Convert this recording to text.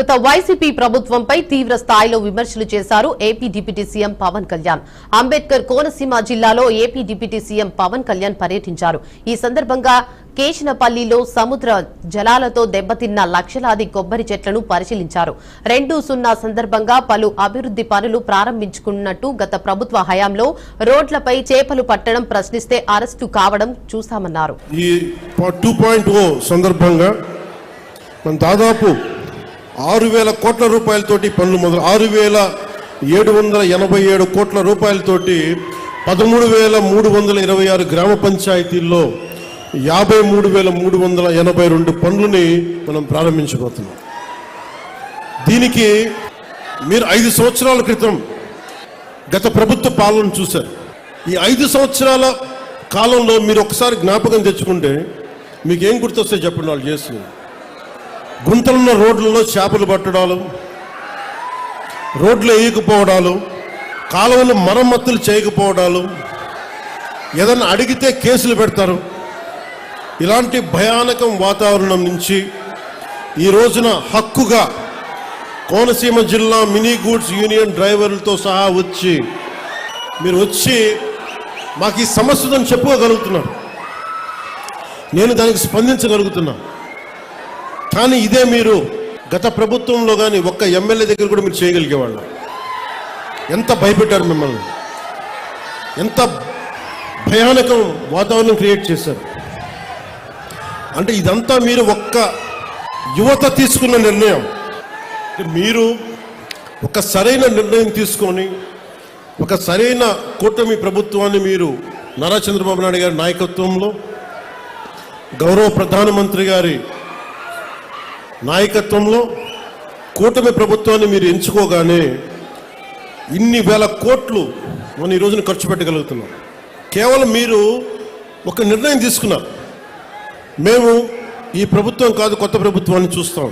గత వైసీపీ ప్రభుత్వంపై తీవ్ర స్థాయిలో విమర్శలు చేశారు AP deputy CM Pawan Kalyan. Ambedkar Konaseema జిల్లాలో AP deputy CM Pawan Kalyan పర్యటించారు. ఈ సందర్భంగా కేశనపల్లిలో సముద్ర జలాలతో దెబ్బతిన్న లక్షలాది కొబ్బరి చెట్లను పరిశీలించారు. 2-0 సందర్భంగా పలు అభివృద్ధి పనులు ప్రారంభించుకున్నట్టు గత ప్రభుత్వ హయాంలో రోడ్లపై చేపలు పట్టడం, ప్రశ్నిస్తే అరెస్టు కావడం చూశామన్నారు. ఈ 2.0 సందర్భంగా మనం దాదాపు 6,000 కోట్ల రూపాయలతోటి పనులు మొదలు 6,787 కోట్ల రూపాయలతోటి 13,326 గ్రామ పంచాయతీల్లో 53,382 పనులని మనం ప్రారంభించబోతున్నాం. దీనికి మీరు 5 సంవత్సరాల క్రితం గత ప్రభుత్వ పాలన చూశారు. ఈ 5 సంవత్సరాల కాలంలో మీరు ఒకసారి జ్ఞాపకం తెచ్చుకుంటే మీకేం గుర్తొస్తే చెప్పండి. వాళ్ళు చేస్తుంది గుంతలున్న రోడ్లలో చేపలు పట్టడాలు, రోడ్లు వేయకపోవడాలు, కాలువలు మరమ్మతులు చేయకపోవడాలు, ఏదన్నా అడిగితే కేసులు పెడతారు. ఇలాంటి భయానకం వాతావరణం నుంచి ఈ రోజున హక్కుగా కోనసీమ జిల్లా మినీ గూడ్స్ యూనియన్ డ్రైవర్లతో సహా మీరు వచ్చి మాకు ఈ సమస్యను చెప్పుకోగలుగుతున్నారు. నేను దానికి స్పందించగలుగుతున్నా. కానీ ఇదే మీరు గత ప్రభుత్వంలో కానీ ఒక్క ఎమ్మెల్యే దగ్గర కూడా మీరు చేయగలిగేవాళ్ళు. ఎంత భయపెట్టారు మిమ్మల్ని, ఎంత భయానకం వాతావరణం క్రియేట్ చేశారు. అంటే ఇదంతా మీరు ఒక్క యువత తీసుకున్న నిర్ణయం. మీరు ఒక సరైన నిర్ణయం తీసుకొని ఒక సరైన కూటమి ప్రభుత్వాన్ని మీరు నారా చంద్రబాబు నాయుడు గారి నాయకత్వంలో, గౌరవ ప్రధానమంత్రి గారి నాయకత్వంలో కూటమి ప్రభుత్వాన్ని మీరు ఎంచుకోగానే ఇన్ని వేల కోట్లు మనం ఈ రోజున ఖర్చు పెట్టగలుగుతున్నాం. కేవలం మీరు ఒక నిర్ణయం తీసుకున్నారు. మేము ఈ ప్రభుత్వం కాదు, కొత్త ప్రభుత్వాన్ని చూస్తాం.